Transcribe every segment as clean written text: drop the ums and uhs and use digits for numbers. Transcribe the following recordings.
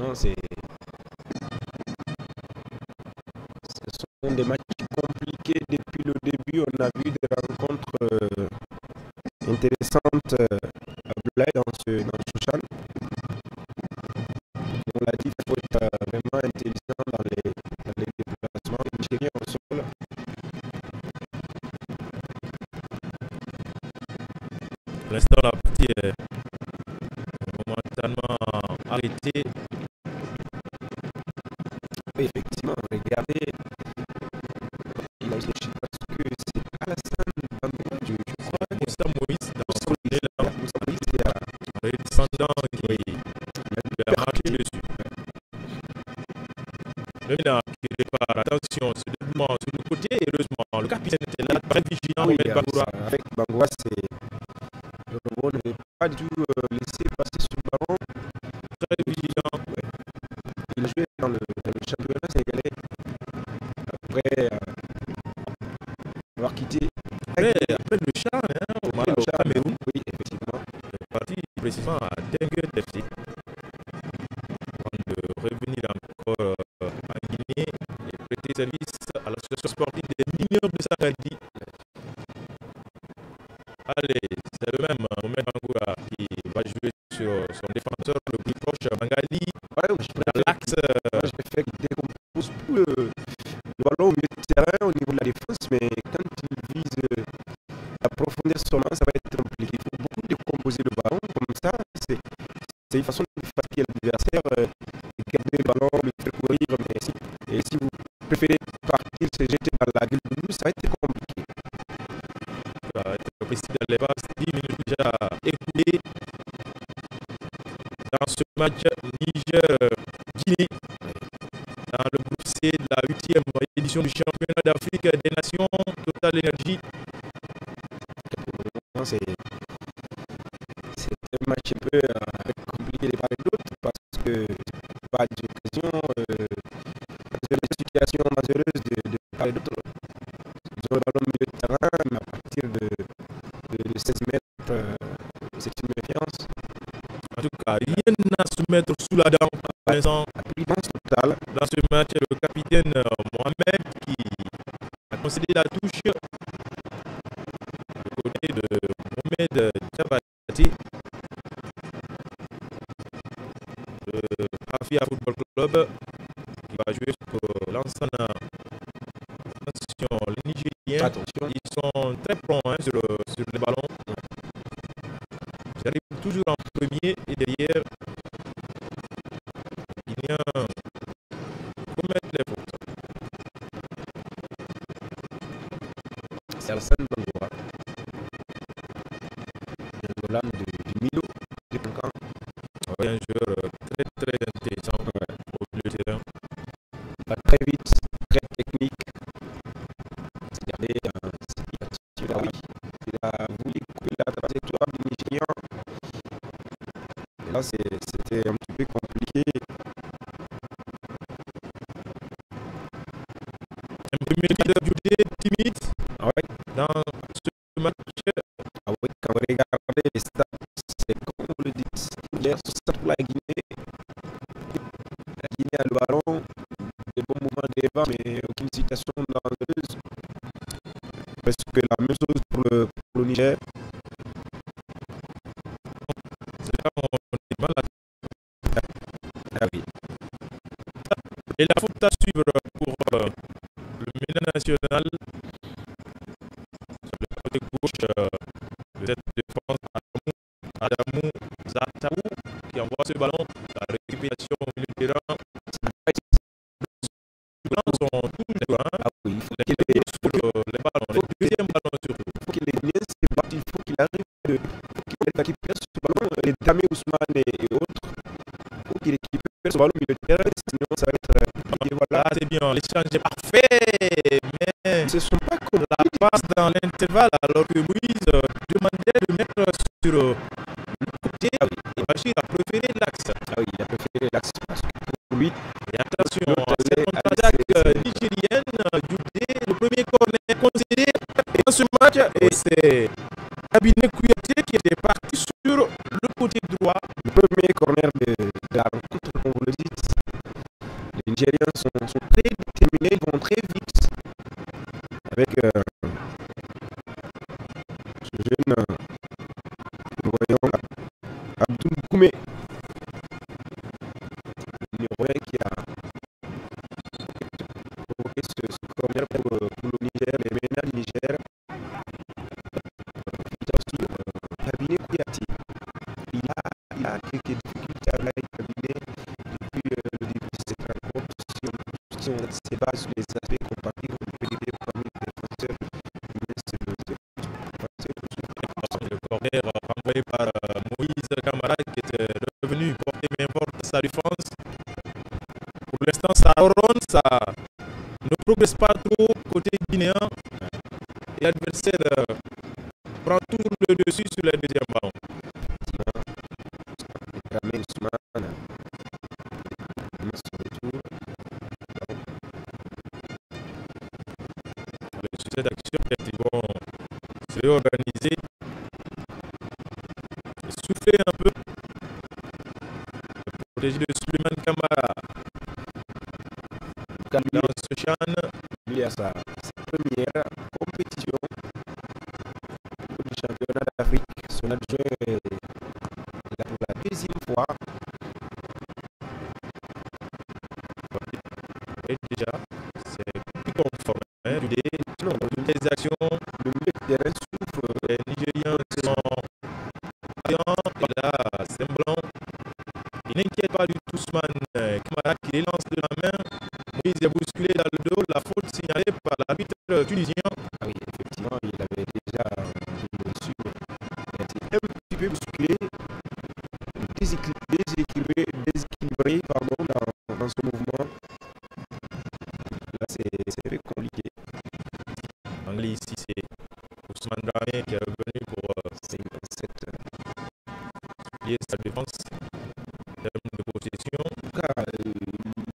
effectivement, ce sont des matchs compliqués depuis le début. On a vu des rencontres intéressantes à Blaye dans ce CHAN. On l'a dit, il faut être vraiment intelligent dans les déplacements. Nigérien au sol. Pour l'instant, la partie est momentanément arrêtée. Oui, effectivement, regardez, il a été parce que c'est Alassane Bambou, je crois. Moussa Moïse dans son Moussa élan Moïse, c'est à redescendant qui a marqué dessus. Même il a tiré par attention, ce développement sur le côté, heureusement, le capitaine était là, très vigilant, oui, Mohamed Bangoura. avec Bangoura, le robot ne veut pas du tout laisser passer ce ballon. Très vigilant. Ouais. Il jouait dans le championnat sénégalais. Après avoir quitté. Après le Char, au Cameroun, oui, effectivement. il est parti précisément à Dengue FC. Avant de revenir encore en Guinée et prêter service à l'association sportive des mineurs de Sakadi. Allez, c'est le même Mohamed Bangoura qui va jouer sur son défenseur le plus proche, Bangali. Ouais, dans l'axe. Je préfère qu'il décompose tout le ballon au milieu de terrain au niveau de la défense, mais quand il vise la profondeur seulement, ça va être compliqué. Il faut beaucoup décomposer le ballon, comme ça, c'est une façon de fatiguer l'adversaire, garder le ballon, le faire courir, mais si vous préférez partir, se jeter dans la gueule de lui, ça va être compliqué. Le président de l'Evas, 10 minutes déjà écoulées dans ce match Niger-Guinée dans le groupe C de la 8e édition du championnat d'Afrique des Nations Total Energy. C'est un match un peu compliqué de part et d'autre parce que pas d'occasion, des situations malheureuses de part et d'autre. Ils ont le ballon au milieu de terrain, mais à partir de 16 mètres, c'est une méfiance. En tout cas, rien à se mettre sous la dent pour l'instant. La prudence totale. Dans ce match, le capitaine Mohamed qui a concédé la touche du côté de Mohamed Diabati de Afia Football Club qui va jouer pour l'ensemble. Attention, les Nigériens, ils sont très prompts sur les ballons. Ils arrivent toujours en premier et derrière, les Guinéens commettent les fautes. C'est Alassane Bangoura, un Golan du Milo, du Cancan. Un joueur très intéressant au milieu de terrain. Pas très vite, très technique. Regardez, il a voulu couper la trajectoire du Nigérian. Et là, c'était un petit peu compliqué. Un premier leader Djoudé timide dans ce match. Ah oui, quand vous regardez les stats, c'est comme vous le dites. Hier, pour la Guinée. La Guinée a le ballon, des bons moments devant, mais aucune situation dangereuse. Presque la même chose pour le Niger. C'est là où on est mal à... Ah oui. Et la faute à suivre pour le milieu national. Sur le côté gauche de cette défense, Adamou Zataou qui envoie ce ballon. La récupération au milieu de terrain. Les ballons sont tous les Ah oui, il faut les ballons, les deuxièmes ballons surtout. Il faut qu'il ait bien se battre, il faut qu'il arrive, qu'il récupère ce ballon, les Dami Ousmane et autres. Il faut qu'il récupère ce ballon au milieu de terrain, sinon ça va être compliqué. Voilà, c'est bien, l'échange est parfait, mais ce ne sont pas comme la passe dans l'intervalle alors que Moïse demandait de mettre sur le côté et Bachir a préféré l'axe. Ah oui, il a préféré l'axe parce que pour lui. Et attention, cette contre-attaque nigérienne, Djoudé, le premier corner concédé dans ce match et c'est Kabinet Kouyaté qui était parti sur le côté droit. Le premier corner de la rencontre, comme vous le dites. Nigériens sont très déterminés, ils vont très vite avec ce jeune, nous voyons Abdoul Koumé, numéro 1 qui a provoqué ce corner pour le Niger, les ménages du Niger. Cabinet Kouyaté, il a quelques difficultés avec le cabinet depuis le début de cette rencontre. Si on se base sur les aspects comparatifs, on peut dire parmi les défenseurs, mais c'est le corner renvoyé par Moïse Camara qui était revenu porter main forte sa défense. Pour l'instant, ça ronronne, ça ne progresse pas trop côté guinéen et l'adversaire prend toujours le dessus sur le deuxième ballon. Le sujet d'action, ils vont se réorganiser, souffler un peu, protéger de Suleiman Kamara. Dans ce chan, il y a sa première compétition du championnat d'Afrique. Son adjoint est là pour la deuxième fois. Et déjà, c'est plus conforme. Les actions, le milieu de terrain souffre. Les Nigériens sont vaillants, il a semblant. Il n'inquiète pas du tout Ousmane Kamara qui les lance de la main. Moïse est bousculé dans le dos, la faute signalée par l'arbitre tunisien. Ah oui, effectivement, il avait déjà reçu. Il a été un petit peu bousculé, déséquilibré dans son mouvement. Là, c'est très compliqué. Anglais ici, c'est Ousmane Dramé qui est revenu pour lier sa défense en termes de possession. En tout cas,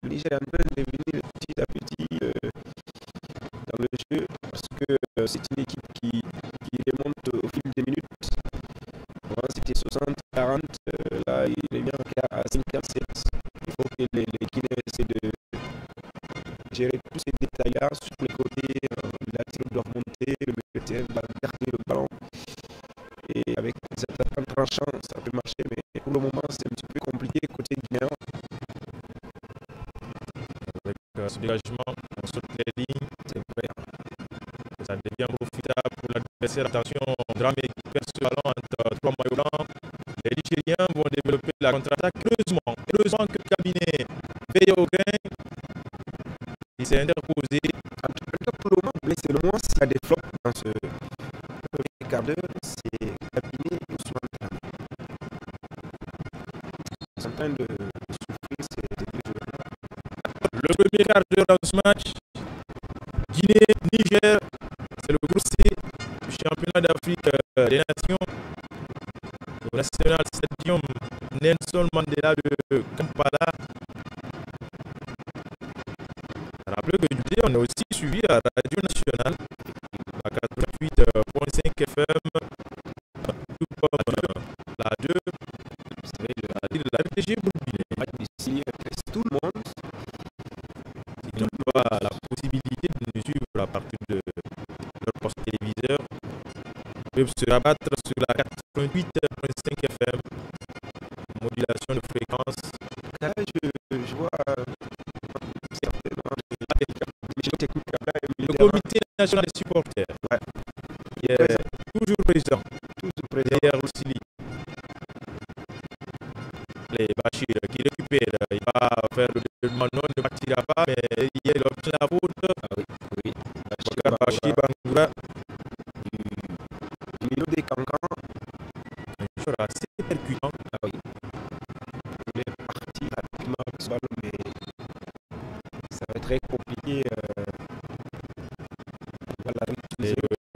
le Niger est en train de venir petit à petit dans le jeu parce que c'est une équipe qui remonte au fil des minutes. Avant, c'était 60-40, là, il est bien à 57. Il faut que les Guinéens essaient de gérer tous ces détails-là sur les côtés. La tir doit remonter, le milieu de terrain doit garder le ballon. Et avec des attaquants tranchants, ça peut marcher, mais pour le moment, c'est un petit peu compliqué côté guinéen. Avec ce dégagement, on saute les lignes. C'est vrai. Ça devient profitable pour l'adversaire. Attention, Dramé qui perd ce ballon entre trois maillots blancs. Les Nigériens vont développer la contre-attaque. Heureusement que le cabinet veille au grain. Il s'est interposé. En tout cas, pour le moment, c'est le moins s'il y a des flops dans ce premier quart d'heure, c'est cabinet et Ousmane Dramé. Ils sont en train de souffrir ces deux joueurs. Le premier quart d'heure dans ce match, Guinée, Niger, c'est le groupe C du championnat d'Afrique des Nations. Le National Stadium Nelson Mandela de Kampala. Rappelez que du on est aussi suivi à Radio Nationale à 88.5 FM, tout comme la 2, la RTG Bourguinet. Ici, tout le monde. Ils n'ont pas la possibilité de nous suivre à partir de leur poste téléviseur. Ils peuvent se rabattre sur la 88.5 FM, modulation de fréquence. Là, je vois certainement le comité national des supporters, ouais, qui est toujours présent derrière Roussili. Les Bachir qui récupère, il va faire le développement, non, il ne partira pas, mais il obtient la faute. Ah oui. Bachir Bangoura. Lilo des Cancans. Un joueur assez percutant. Ah oui. Il est parti rapidement avec ce ballon, mais ça va être très compliqué. Voilà,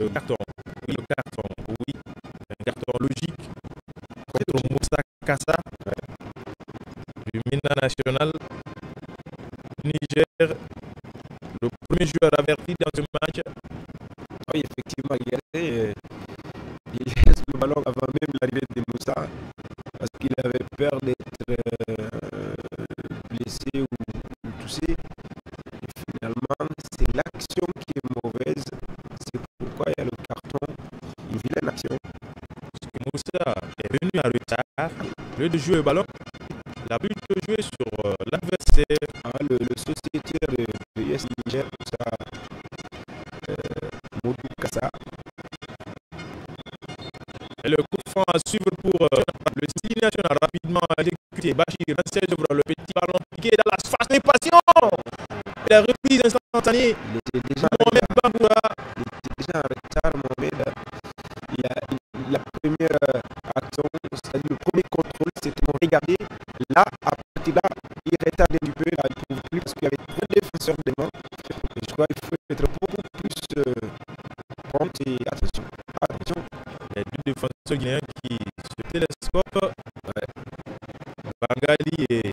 le carton. Oui, le carton. Oui. Un carton logique contre Moussa Kassa. Du Mina National Niger, le premier joueur averti dans ce match. Oui, effectivement, il laisse le ballon avant même l'arrivée de Moussa parce qu'il avait peur d'être blessé ou toussé. lieu de jouer le ballon, il a pu jouer sur l'adversaire. Le sociétaire de US Niger, ça, Modou Kassa. Et le coup franc à suivre pour le style national rapidement exécuté. Bachir, 16 over, le petit ballon piqué dans la surface de passion. Et la reprise instantanée. Il était déjà Mohamed Bangoura. en retard, Mohamed. La première action, c'est-à-dire le premier contrôle, c'était regardé. Là, à partir de là, il retarde un petit peu, là, il ne pouvait plus parce qu'il y avait trop de défenseurs devant. Et je crois qu'il faut être beaucoup plus prompt et attention. Attention. Les deux défenseurs guinéens qui se télescopent. Bangali et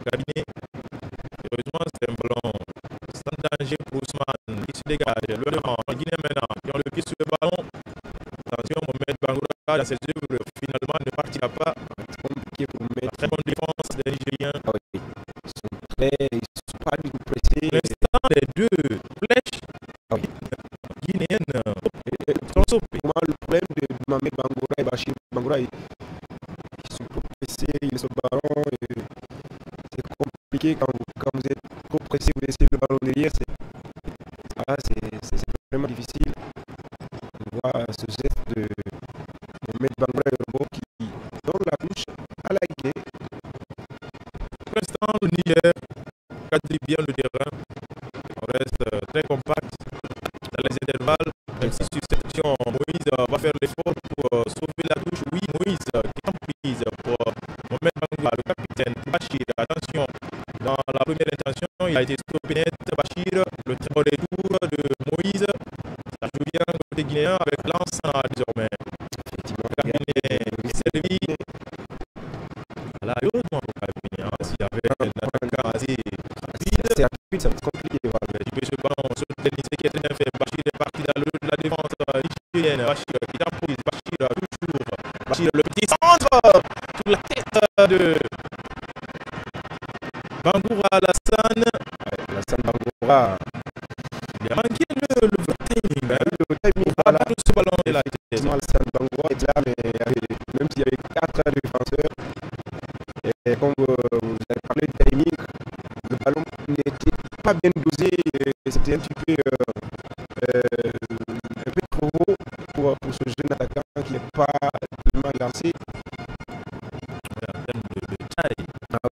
Cabinet. Heureusement, c'est un ballon sans danger pour Ousmane qui se dégage. Le devant, Guinée maintenant, qui ont le pied sur le ballon. Attention, Mohamed Bangoura dans ses œuvres finalement ne partira pas. C'est compliqué pour mettre. Très bonne défense des Nigériens. Ah oui. Ils sont pas du tout pressés. Pour l'instant, les deux flèches guinéennes sont sauvées. Pour moi, le problème de Mohamed Bangoura et Bachir Bangoura, ils sont trop pressés, ils sont ballon. C'est compliqué quand vous êtes trop pressé, vous laissez le ballon derrière. C'est vraiment difficile. On voit ce geste de Mohamed Bangoura et Robo qui donne la touche à la Guinée. Pour l'instant, le Niger quadrille bien le terrain. On reste très compact dans les intervalles. Même si sur cette action, Moïse va faire l'effort pour sauver la touche. Oui, Moïse qui est en prise pour Mohamed Bangoura, le capitaine. Bachir, attention, dans la première intention, il a été stoppé net. Bachir, le très bon retour de Moïse. Ça joue bien côté guinéen avec l'ensemble désormais. Cabinet est servi. Voilà, heureusement pour Cabinet. S'il y avait un attaquant assez rapide, C'est rapide, ça va être compliqué. Voilà. il peut se ballon sur le tennis qui est très bien fait. Bachir est parti dans la défense nigérienne. Bachir qui est en prise. Bachir toujours. Bachir le petit centre sur la tête de Bangoura Alassane. Alassane Bangoura. Il a manqué le vrai timing. Le timing, Voilà. Ce ballon de la tête. Alassane Bangoura est là, mais même s'il y avait 4 défenseurs, et comme vous avez parlé de timing, le ballon n'était pas bien dosé, c'était un petit peu trop haut pour ce jeune attaquant qui n'est pas tellement lancé. En termes de taille,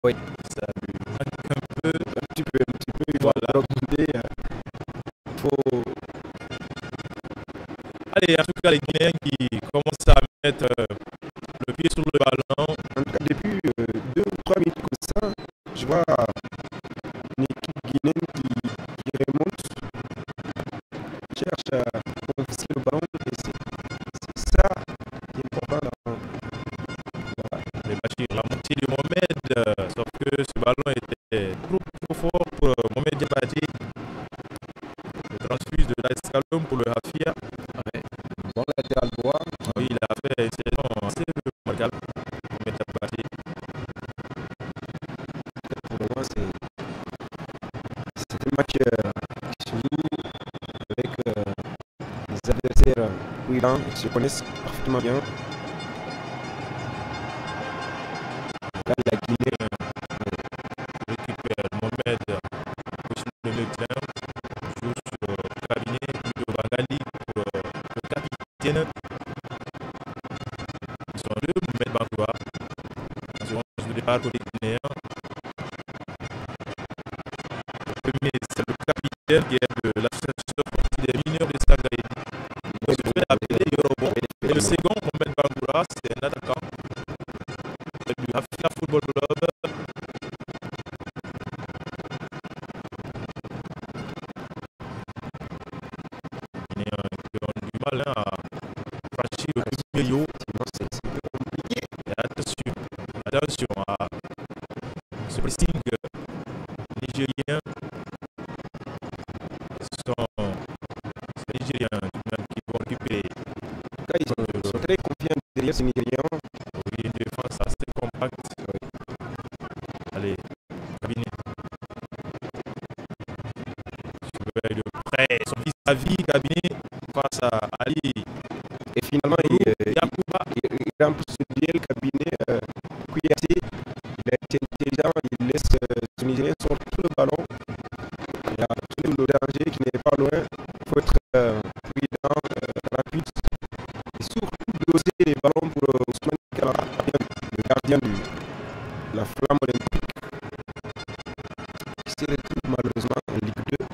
Oui, ça lui manque un peu. un petit peu, il doit remonter. Faut... Allez, en tout cas, les Guinéens qui commencent à mettre le pied sur le ballon. En tout cas, depuis 2 ou 3 minutes comme ça, je vois une équipe guinéenne qui remonte, cherche à confisquer le ballon, et c'est ça qui est important. Voilà. Les Bachir, la montée de Mohamed, sauf que ce ballon était trop fort pour Mohamed Diabaté. Le transfuse de l'Escalon pour le Hafia. Bon latéral droit. Oui, il a fait une saison assez remarquable. Mohamed Diabaté. Pour le moment, c'est un match qui se joue avec des adversaires brillants, qui se connaissent parfaitement bien. Là, la Guinée Récupère Mohamed sur le milieu de terrain. Joue sur le cabinet de Bangali pour le capitaine. Ils sont deux, Mohamed Bangoura. Assurance de départ côté guinéen. Le premier, c'est le capitaine qui est de l'association sportive des mineurs de Sangaïdi. Il se fait appeler Yorobo. Et le second, Mohamed Bangoura, c'est un attaquant du Hafia Football Club. Qui ont du mal à franchir le premier yo. c'est un peu compliqué. Et attention à ce pressing nigérien. Ce sont ces Nigériens tout de même qui vont récupérer. En tout cas, ils sont très confiants derrière ces Nigérians. Oui, une défense assez compacte. Allez, cabinet. Surveille de près son vis-à-vis, cabinet face à Ali. Et finalement, Yacouba. il remporte ce duel cabinet. les ballons pour Ousmane Camara, le gardien de la Flamme olympique, qui se retrouve malheureusement en Ligue 2.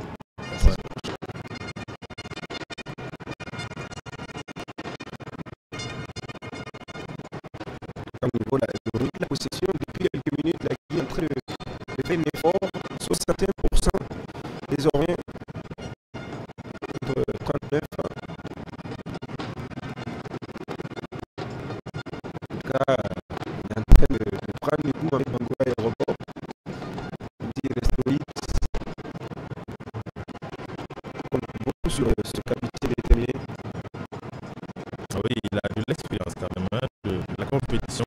Au niveau de la possession, depuis quelques minutes, la Guinée est en train de faire un effort, 61% désormais, contre 39. En tout cas, il est en train de prendre les coups avec Bangoura et Robert. Il reste solide. On compte beaucoup sur ce capitaine déterminé. Oui, il a de l'expérience quand même, hein, de la compétition.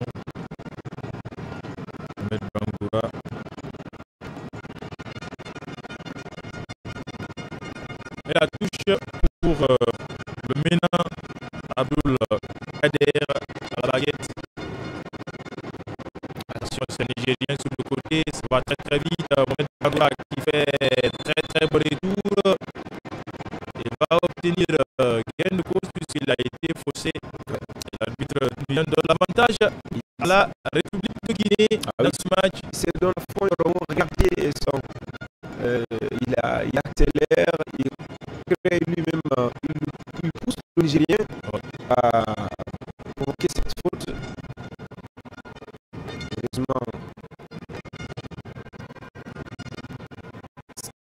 Ahmed Bangoura. Et la touche pour le MENA, Abdul Kader à la baguette. Attention, c'est Nigérien sur le côté, ça va très très vite. Mohamed Bangoura qui fait très bon retour. Il va obtenir gain de cause puisqu'il a été faussé. L'arbitre donne l'avantage à la République de Guinée dans ce match. C'est dans le fond, regardez, il accélère, il crée lui-même, il pousse le Nigérien à provoquer cette faute. Heureusement,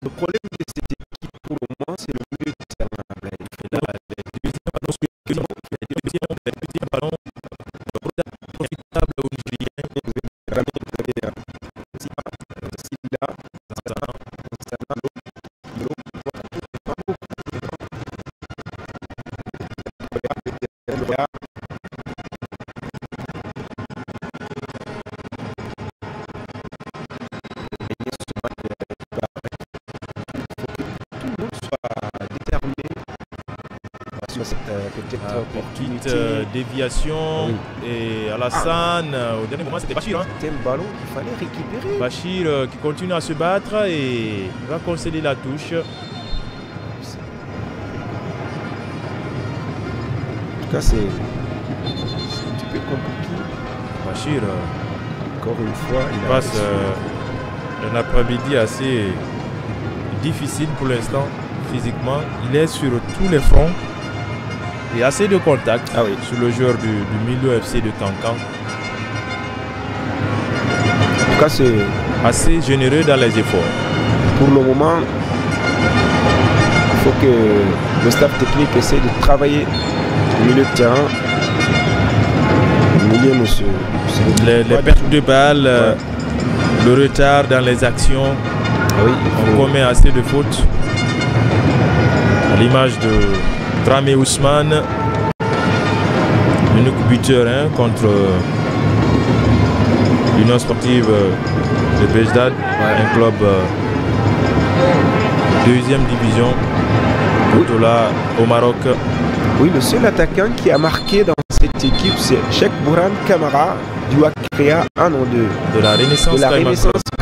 le problème de cette équipe pour le moment, c'est le milieu de terrain. Les deuxièmes ballons profitables aux Nigériens. Petite déviation et Alassane, au dernier moment c'était Bachir. C'était un ballon qu'il fallait récupérer. Bachir qui continue à se battre et va concéder la touche. En tout cas, c'est un petit peu compliqué. Bachir, encore une fois, il passe un après-midi assez difficile pour l'instant physiquement. Il est sur tous les fronts. Et assez de contact sur le joueur du milieu FC de Cancan. En tout cas, c'est assez généreux dans les efforts. Pour le moment, il faut que le staff technique essaie de travailler au milieu de terrain. Le milieu, les pertes de balles, le retard dans les actions. On commet assez de fautes. À l'image de Dramé Ousmane, unique buteur contre l'Union sportive de Bejdad, un club deuxième division, Botola au Maroc. Oui, le seul attaquant qui a marqué dans cette équipe, c'est Cheikh Bouran Camara du Wakrea 1 en 2. De la Renaissance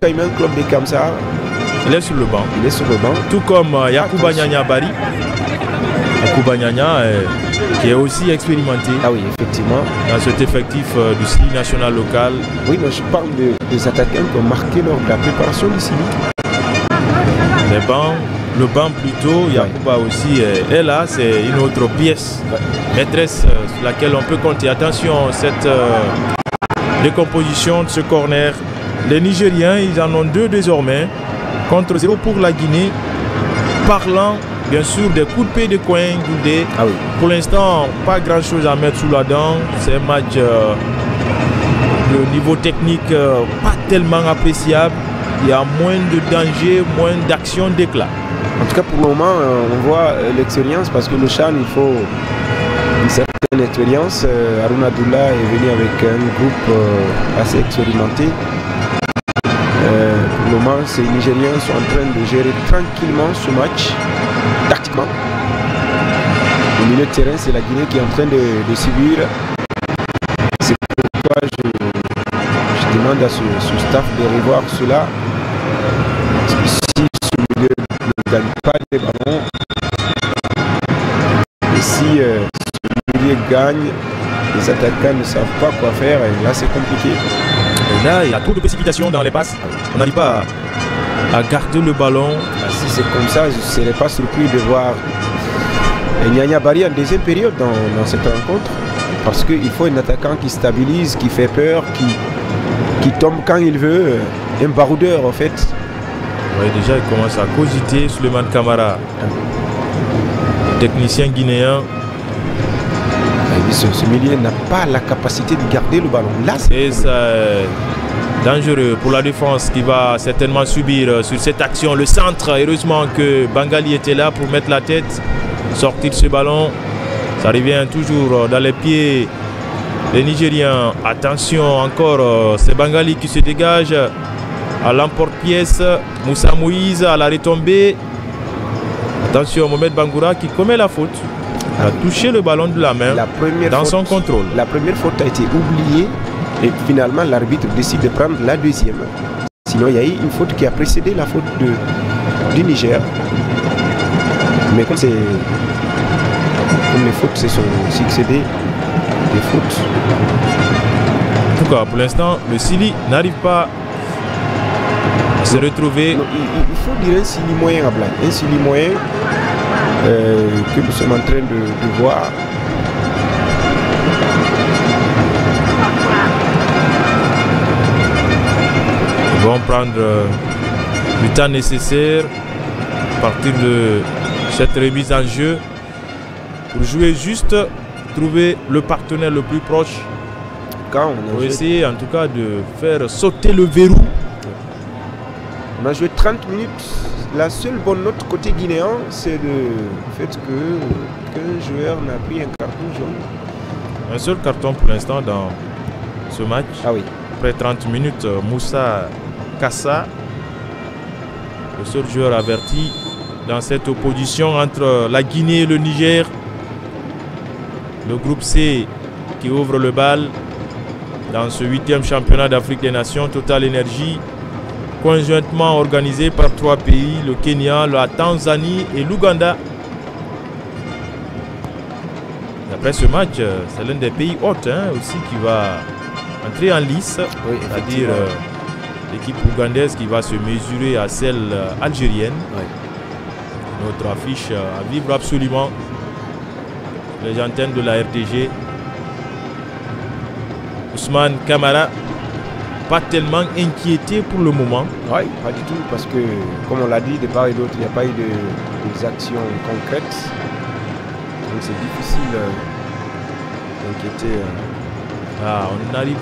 Cayman Club de Kamsa. Il est sur le banc. Il est sur le banc. Tout comme Yacouba Nyanya Bari. Yacouba Nyanya qui est aussi expérimenté. Ah oui, effectivement. Dans cet effectif du CILI national local. Oui, mais je parle des attaquants qui ont marqué lors de la préparation du CILI. Les bancs, le banc plutôt, Yacouba aussi est là. C'est une autre pièce maîtresse sur laquelle on peut compter. Attention, cette décomposition de ce corner. Les Nigériens, ils en ont 2 désormais. Contre 0 pour la Guinée. Parlant bien sûr des coups de pied de coin, Goudé. Pour l'instant, pas grand chose à mettre sous la dent. C'est un match de niveau technique pas tellement appréciable. Il y a moins de danger, moins d'action d'éclat. En tout cas, pour le moment, on voit l'expérience parce que le Chan, il faut une certaine expérience. Haroun Abdullah est venu avec un groupe assez expérimenté. Pour le moment, ces Nigériens sont en train de gérer tranquillement ce match, tactiquement. Au milieu de terrain, c'est la Guinée qui est en train de subir. C'est pourquoi je demande à ce staff de revoir cela. Parce que si ce milieu ne gagne pas les ballons, et si ce milieu gagne, les attaquants ne savent pas quoi faire et là c'est compliqué. Et là, il y a trop de précipitation dans les passes. On n'arrive pas à garder le ballon. Si c'est comme ça, je ne serais pas surpris de voir Nyanya Bari en deuxième période dans cette rencontre. Parce qu'il faut un attaquant qui stabilise, qui fait peur, qui tombe quand il veut. Un baroudeur en fait. Oui, déjà il commence à cogiter. Souleymane Camara, technicien guinéen. Ce milieu n'a pas la capacité de garder le ballon. Là, et c'est dangereux pour la défense qui va certainement subir sur cette action le centre. Heureusement que Bangali était là pour mettre la tête, sortir ce ballon. Ça revient toujours dans les pieds des Nigériens. Attention encore, c'est Bangali qui se dégage à l'emporte-pièce. Moussa Moïse à la retombée. Attention, Mohamed Bangoura qui commet la faute. Il a touché le ballon de la main dans son contrôle. La première faute a été oubliée et finalement l'arbitre décide de prendre la deuxième. Sinon, il y a eu une faute qui a précédé la faute du Niger. Mais comme les fautes se sont succédées, des fautes. En tout cas, pour l'instant, le Sili n'arrive pas à se retrouver. Non, il faut dire un Sili moyen à Blague. Un Sili moyen que nous sommes en train de voir. Ils vont prendre le temps nécessaire à partir de cette remise en jeu pour jouer juste, trouver le partenaire le plus proche pour essayer en tout cas de faire sauter le verrou. On a joué 30 minutes. La seule bonne note côté guinéen, c'est le fait qu'un joueur n'a pris un carton jaune. Un seul carton pour l'instant dans ce match. Ah oui. Après 30 minutes, Moussa Kassa, le seul joueur averti dans cette opposition entre la Guinée et le Niger. Le groupe C qui ouvre le bal dans ce 8e championnat d'Afrique des Nations, Total Energy, conjointement organisé par 3 pays, le Kenya, la Tanzanie et l'Ouganda. Après ce match, c'est l'un des pays hôtes aussi qui va entrer en lice, oui, c'est-à-dire l'équipe ougandaise qui va se mesurer à celle algérienne. Oui. Notre affiche à vivre absolument. Les antennes de la RTG. Ousmane Camara, pas tellement inquiété pour le moment. Oui, pas du tout, parce que, comme on l'a dit, de part et d'autre, il n'y a pas eu des actions concrètes. Donc c'est difficile d'inquiéter. On n'arrive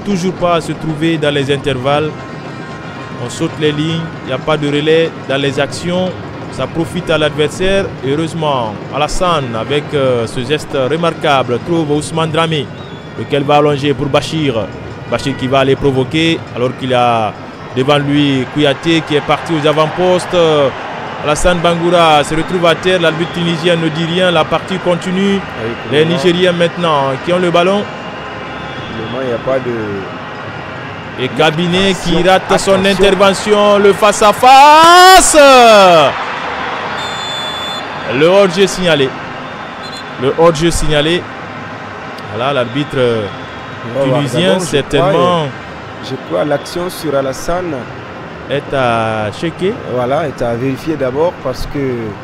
toujours pas à se trouver dans les intervalles. On saute les lignes, il n'y a pas de relais dans les actions. Ça profite à l'adversaire. Heureusement, Alassane, avec ce geste remarquable, trouve Ousmane Dramé, lequel va allonger pour Bachir. Bachir qui va aller provoquer, alors qu'il a devant lui Kouyaté qui est parti aux avant-postes. Alassane Bangoura se retrouve à terre. L'arbitre tunisien ne dit rien. La partie continue. Les Nigériens maintenant qui ont le ballon. Il n'y a pas de... Et Cabinet qui rate son intervention. Le face-à-face. Le hors-jeu signalé. Voilà l'arbitre tunisien certainement. Je crois l'action sur Alassane est à checker. Voilà, est à vérifier d'abord parce que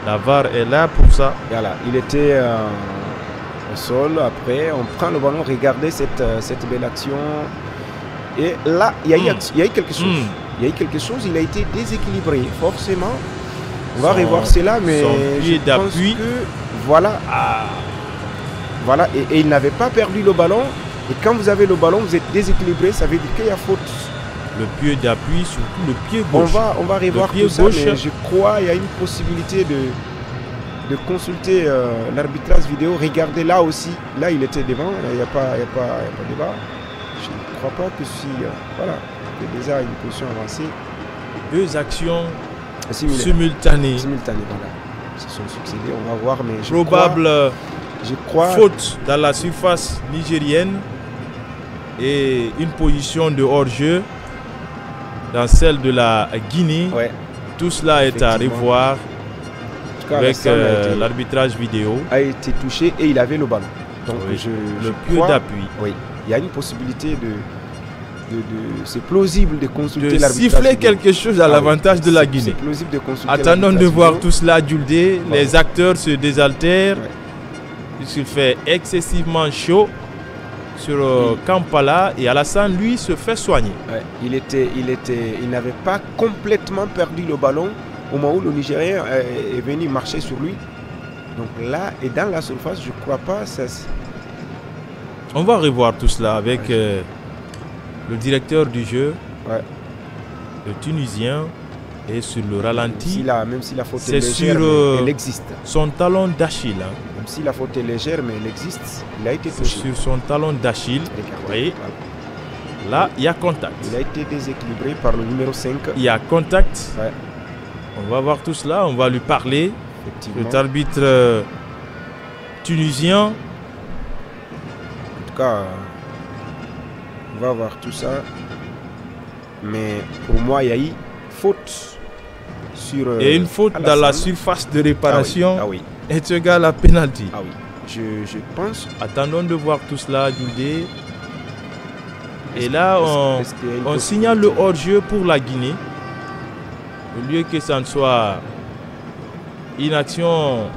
la VAR est là pour ça. Voilà, il était au sol. Après, on prend le ballon, regardez cette belle action. Et là, il y a eu quelque chose. Il y a eu quelque chose, il a été déséquilibré. Forcément, on va revoir cela, mais je pense que voilà. Voilà, et il n'avait pas perdu le ballon. Et quand vous avez le ballon, vous êtes déséquilibré, ça veut dire qu'il y a faute. Le pied d'appui, surtout le pied gauche. On va revoir tout ça, mais je crois qu'il y a une possibilité de consulter l'arbitrage vidéo. Regardez là aussi, là il était devant, il n'y a pas de débat. Je ne crois pas que si, voilà, il y a déjà une position avancée. 2 actions simultanées. Voilà. Ils se sont succédés, on va voir, mais je crois faute dans la surface nigérienne et une position de hors-jeu dans celle de la Guinée. Ouais. Tout cela est à revoir avec l'arbitrage vidéo. A été touché et il avait le ballon. Donc oui. je pied d'appui. Oui, il y a une possibilité c'est plausible de consulter de siffler quelque chose à l'avantage de la Guinée. C'est plausible de consulter. Attendons de voir tout cela Djuldé. Les acteurs se désaltèrent. Puisqu'il fait excessivement chaud sur Kampala et Alassane, lui, se fait soigner. Ouais. Il n'avait pas complètement perdu le ballon au moment où le Nigérien est venu marcher sur lui. Donc là, et dans la surface, je ne crois pas. On va revoir tout cela avec le directeur du jeu, le Tunisien, et sur le ralenti. Même si la faute est légère, elle existe. Son talon d'Achille. Hein. Même si la faute est légère, mais elle existe. Il a été touché. Sur son talon d'Achille. Vous voyez, là, il y a contact. Il a été déséquilibré par le numéro 5. Il y a contact. Ouais. On va voir tout cela, on va lui parler. Cet arbitre tunisien. En tout cas, on va voir tout ça. Mais pour moi, il y a eu faute sur. Et une faute dans la surface de réparation. Ah oui. Est égale à penalty. Ah oui. Je pense. Attendons de voir tout cela, Djuldé. Et là, on signale le hors-jeu pour la Guinée. Au lieu que ça ne soit une action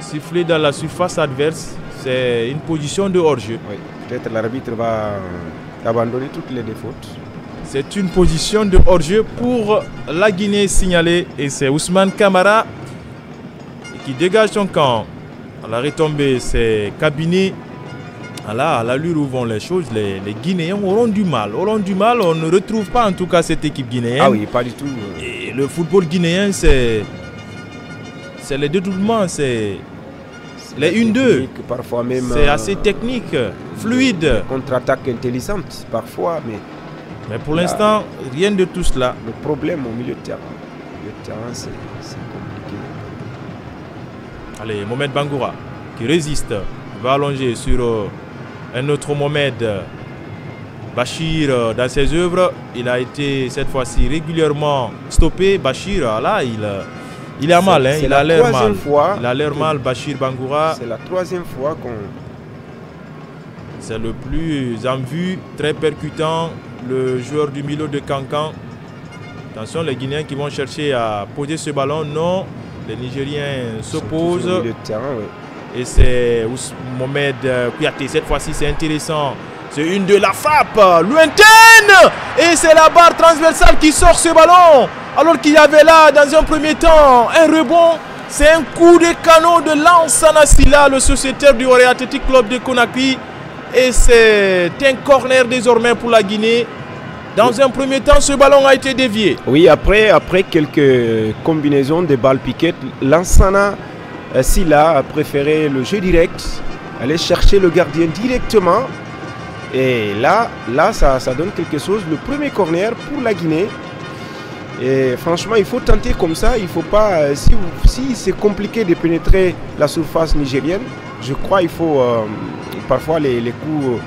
sifflée dans la surface adverse, c'est une position de hors-jeu. Oui, peut-être l'arbitre va abandonner toutes les défautes. C'est une position de hors-jeu pour la Guinée signalée. Et c'est Ousmane Camara qui dégage son camp. À la retombée, c'est Kabiné. Là, à l'allure où vont les choses, les Guinéens auront du mal. On ne retrouve pas en tout cas cette équipe guinéenne. Ah oui, pas du tout. Et le football guinéen, c'est les détournements, c'est les 1-2. Parfois même. C'est assez technique, fluide. Contre-attaque intelligente parfois, mais pour l'instant, rien de tout cela. Le problème au milieu de terrain. Le milieu de terrain, c'est compliqué. Allez, Mohamed Bangoura qui résiste. Il va allonger sur un autre Mohamed Bachir dans ses œuvres. Il a été cette fois-ci régulièrement stoppé. Bachir, là, il est mal. Hein. Il a l'air mal. Il a l'air mal, Bachir Bangoura. C'est la troisième fois qu'on... C'est le plus en vue, très percutant, le joueur du milieu de Cancan. Attention, les Guinéens qui vont chercher à poser ce ballon. Non, les Nigériens s'opposent. Et c'est Mohamed Kouyaté. Cette fois-ci, c'est intéressant. C'est une de la frappe lointaine. Et c'est la barre transversale qui sort ce ballon. Alors qu'il y avait là, dans un premier temps, un rebond. C'est un coup de canon de Lansana Silla, le sociétaire du Warrior Athletic Club de Conakry. Et c'est un corner désormais pour la Guinée. Dans un premier temps, ce ballon a été dévié. Oui, après quelques combinaisons de balles piquettes, Lansana Silla a préféré le jeu direct, aller chercher le gardien directement. Et là ça donne quelque chose. Le premier corner pour la Guinée. Et franchement, il faut tenter comme ça. Il faut pas. Si c'est compliqué de pénétrer la surface nigérienne, je crois il faut parfois les coups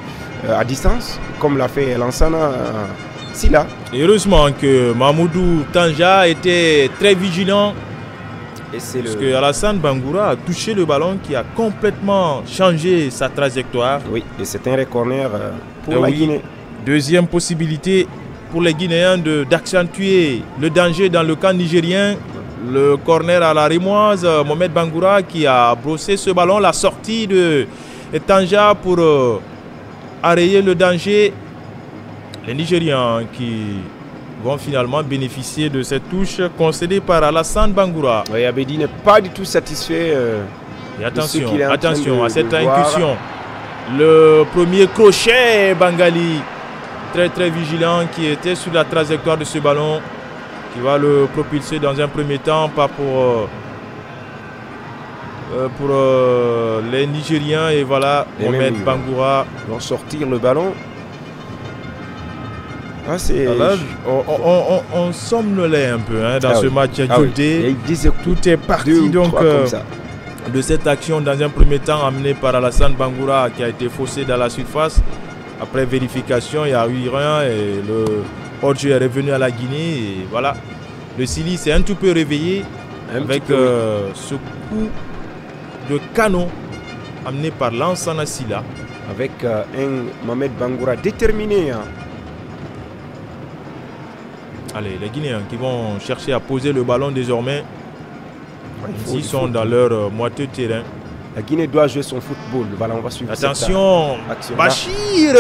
à distance, comme l'a fait Lansana Silla. Heureusement que Mamoudou Tanja était très vigilant. Parce que Alassane Bangoura a touché le ballon qui a complètement changé sa trajectoire. Oui, et c'est un corner pour la Guinée. Deuxième possibilité pour les Guinéens d'accentuer le danger dans le camp nigérien. Le corner à la rémoise, Mohamed Bangoura qui a brossé ce ballon, la sortie de Tanja pour arrayer le danger. Les Nigériens qui vont finalement bénéficier de cette touche concédée par Alassane Bangoura. Oui, Abedi n'est pas du tout satisfait. Et attention à cette incursion. Le premier crochet Bangali, très très vigilant, qui était sur la trajectoire de ce ballon, qui va le propulser dans un premier temps, pas pour les Nigériens. Et voilà, Mohamed Bangoura vont sortir le ballon. Ah, on somnolait un peu dans ce match à Djuldé. Tout est parti donc de cette action dans un premier temps amenée par Alassane Bangoura qui a été faussé dans la surface. Après vérification, il n'y a eu rien et le hors-jeu est revenu à la Guinée. Et voilà, le Sili s'est un tout peu réveillé avec ce coup de canon amené par Lansana Silla. Avec un Mohamed Bangoura déterminé. Hein. Allez, les Guinéens qui vont chercher à poser le ballon désormais. Ils sont dans leur moitié de terrain. La Guinée doit jouer son football. Voilà, on va suivre. Attention, Bachir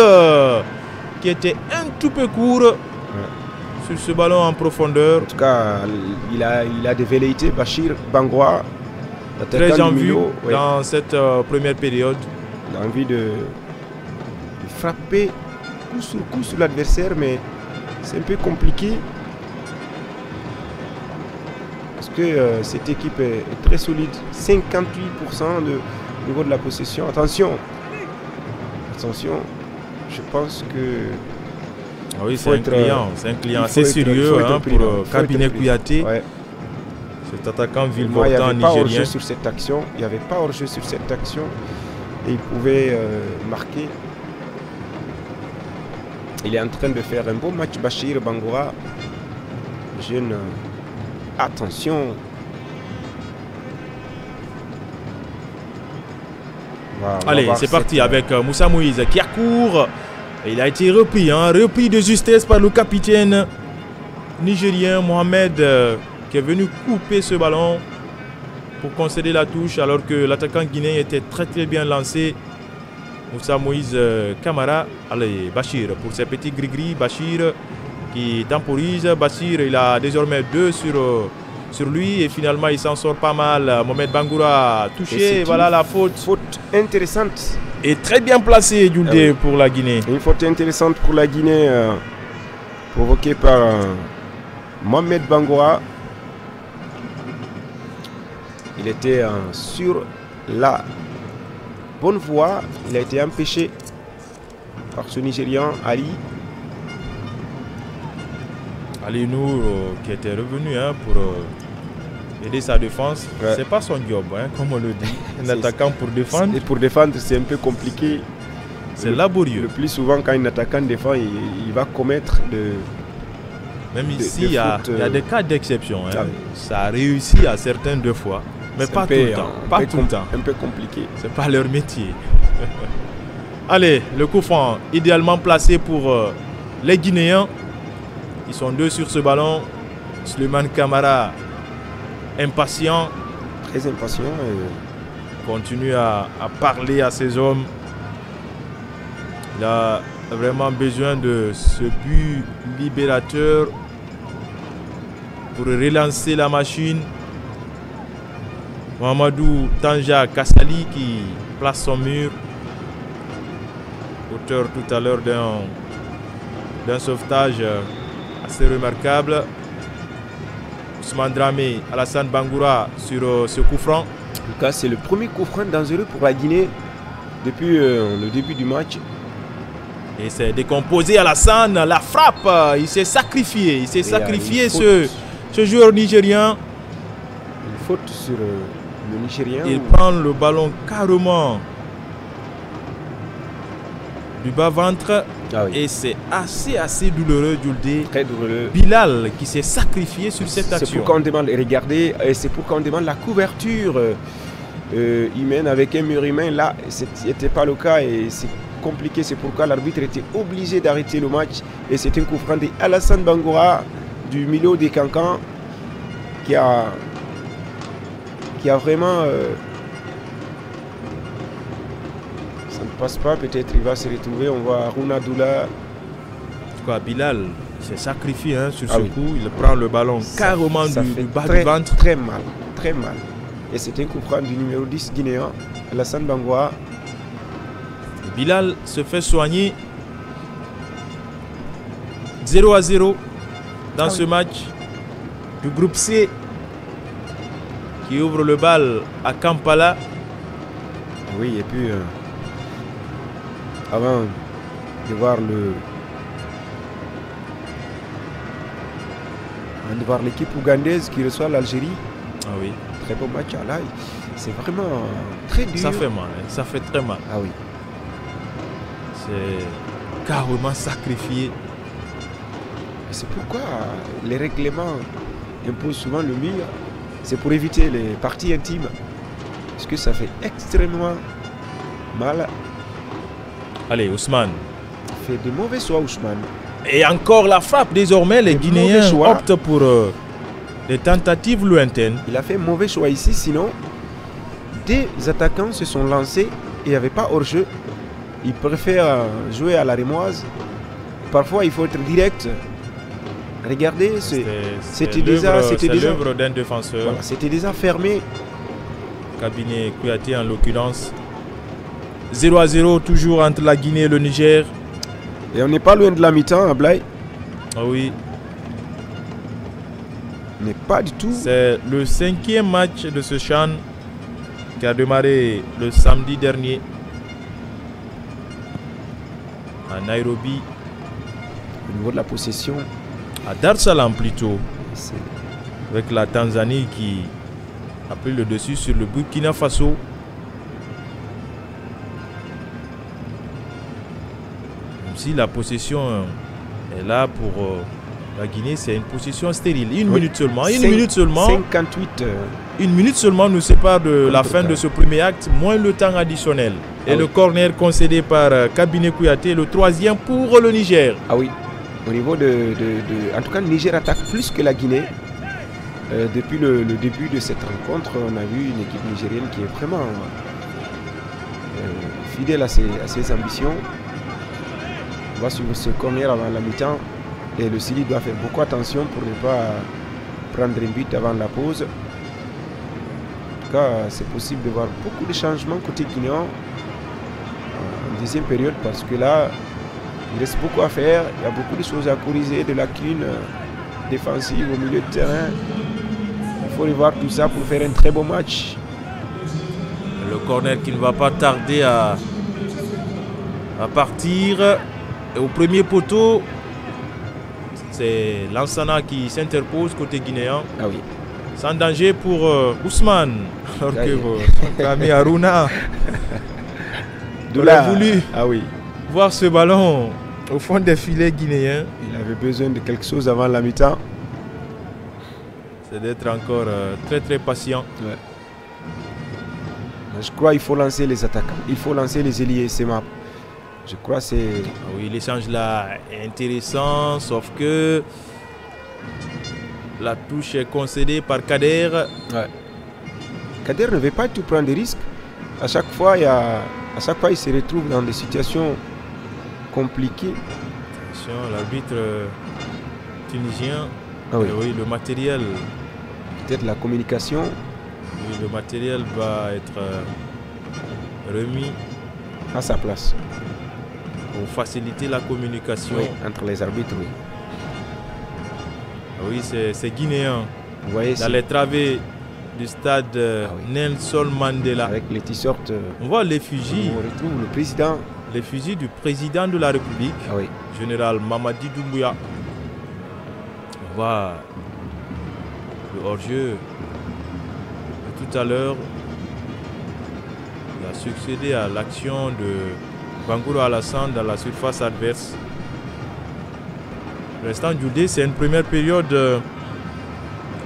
qui était un tout peu court sur ce ballon en profondeur. En tout cas, il a des velléités. Bachir Bangoura, très en vue dans cette première période. Il a envie de frapper coup sur l'adversaire, mais c'est un peu compliqué. Parce que cette équipe est très solide. 58% de niveau de la possession. Attention, je pense que... Ah oui, c'est un client assez sérieux pour Cabinet Kouyaté. Ouais. Cet attaquant Villevortant nigérien. Il n'y avait pas hors-jeu sur cette action. Et il pouvait marquer. Il est en train de faire un beau match. Bachir Bangoura, jeune. Attention. Allez, c'est parti avec Moussa Moïse qui accourt. Il a été repris de justesse par le capitaine nigérien Mohamed qui est venu couper ce ballon pour concéder la touche alors que l'attaquant guinéen était très bien lancé. Moussa Moïse Camara. Allez, Bachir pour ses petits gris-gris. Bachir qui temporise. Bachir, il a désormais 2 sur lui et finalement il s'en sort pas mal. Mohamed Bangoura touché. Voilà la faute. Faute intéressante. Et très bien placé, Djouldé, pour la Guinée. Une faute intéressante pour la Guinée provoquée par Mohamed Bangoura. Il était sur la bonne voie. Il a été empêché par ce Nigérian, Ali. Ali Nour qui était revenu pour aider sa défense. Ouais. C'est pas son job, comme on le dit. Un attaquant pour défendre. Et pour défendre, c'est un peu compliqué. C'est laborieux. Le plus souvent, quand un attaquant défend, il va commettre Même ici, il y a des cas d'exception. Ça a réussi à certains 2 fois. Mais pas tout le temps. Pas tout le temps. Un peu compliqué. C'est pas leur métier. Allez, le coup franc idéalement placé pour les Guinéens. Ils sont 2 sur ce ballon. Suleiman Camara, impatient. Très impatient. Continue à parler à ses hommes. Il a vraiment besoin de ce but libérateur pour relancer la machine. Mohamedou Tanja Kassali qui place son mur. Auteur tout à l'heure d'un sauvetage assez remarquable. Ousmane Dramé, Alassane Bangoura sur ce coup franc. En tout cas, c'est le premier coup franc dangereux pour la Guinée depuis le début du match. Et c'est décomposé Alassane, la frappe, il s'est sacrifié. Il s'est sacrifié ce joueur nigérien. Une faute sur le Nigérien. Il prend le ballon carrément du bas-ventre. Et c'est assez douloureux, Djouldé. Très douloureux. Bilal qui s'est sacrifié sur cette action. C'est pourquoi on demande, regardez, c'est pourquoi on demande la couverture humaine avec un mur humain. Là, ce n'était pas le cas et c'est compliqué. C'est pourquoi l'arbitre était obligé d'arrêter le match. Et c'est un coup franc d'Alassane Bangoura du milieu des Cancans qui a vraiment... ça ne passe pas, peut-être il va se retrouver. On voit Aruna Doula. Bilal s'est sacrifié sur ce coup. Il prend le ballon carrément du bas du ventre. Très mal, très mal. Et c'est un coup franc du numéro 10 guinéen, Alassane Bangoura. Bilal se fait soigner. 0-0 dans ce match du groupe C qui ouvre le bal à Kampala. Oui, et puis avant de voir l'équipe ougandaise qui reçoit l'Algérie. Ah oui. Très beau match là. C'est vraiment très dur. Ça fait mal, ça fait très mal. Ah oui. C'est carrément sacrifié. C'est pourquoi les règlements imposent souvent le mur. C'est pour éviter les parties intimes. Parce que ça fait extrêmement mal. Allez, Ousmane. Il fait de mauvais choix, Ousmane. Et encore la frappe. Désormais, les Guinéens optent pour des tentatives lointaines. Il a fait mauvais choix ici, sinon des attaquants se sont lancés et il n'y avait pas hors-jeu. Ils préfèrent jouer à la rémoise. Parfois, il faut être direct. Regardez, c'était déjà l'œuvre d'un défenseur. Voilà, c'était déjà fermé. Cabinet Kouyaté en l'occurrence. 0-0 toujours entre la Guinée et le Niger. Et on n'est pas loin de la mi-temps, Ablaye. Ah oui. On n'est pas du tout. C'est le 5e match de ce CHAN qui a démarré le samedi dernier à Nairobi. Au niveau de la possession. À Dar es Salaam plutôt. Avec la Tanzanie qui a pris le dessus sur le Burkina Faso. Même si la possession est là pour la Guinée, c'est une possession stérile. Une minute seulement. 58. Une minute seulement nous sépare de la fin de ce premier acte, moins le temps additionnel. Et le corner concédé par Cabinet Kouyaté, le 3e pour le Niger. Ah oui. Au niveau en tout cas, le Niger attaque plus que la Guinée. Depuis le début de cette rencontre, on a vu une équipe nigérienne qui est vraiment fidèle à ses ambitions. On va suivre ce corner avant la mi-temps. Et le Sili doit faire beaucoup attention pour ne pas prendre un but avant la pause. En tout cas, c'est possible de voir beaucoup de changements côté guinéen en deuxième période parce que là, il reste beaucoup à faire. Il y a beaucoup de choses à corriger, de lacunes défensives au milieu de terrain. Il faut revoir tout ça pour faire un très beau match. Le corner qui ne va pas tarder à partir. Et au premier poteau, c'est Lansana qui s'interpose côté guinéen. Ah oui. Sans danger pour Ousmane. Alors que votre ami Aruna aurait voulu voir ce ballon au fond des filets guinéens. Il avait besoin de quelque chose avant la mi-temps. C'est d'être encore très très patient. Ouais. Je crois qu'il faut lancer les attaquants. Il faut lancer les ailiers, c'est ma. Je crois que c'est... Oui, l'échange là est intéressant, sauf que la touche est concédée par Kader. Ouais. Kader ne veut pas tout prendre des risques. À chaque fois, il se retrouve dans des situations compliquées. Attention, l'arbitre tunisien. Ah oui. Oui, le matériel. Peut-être la communication. Oui, le matériel va être remis à sa place. Pour faciliter la communication entre les arbitres. Oui, oui c'est guinéen. Vous voyez, dans les travées du stade Nelson Mandela. Avec les t-shirts. On voit l'effigie. On retrouve le président. L'effigie du président de la République, général Mamadi Doumbouya. On voit le hors-jeu tout à l'heure. Il a succédé à l'action de Bangouro Alassane dans la surface adverse. Pour l'instant, Djoudé, c'est une première période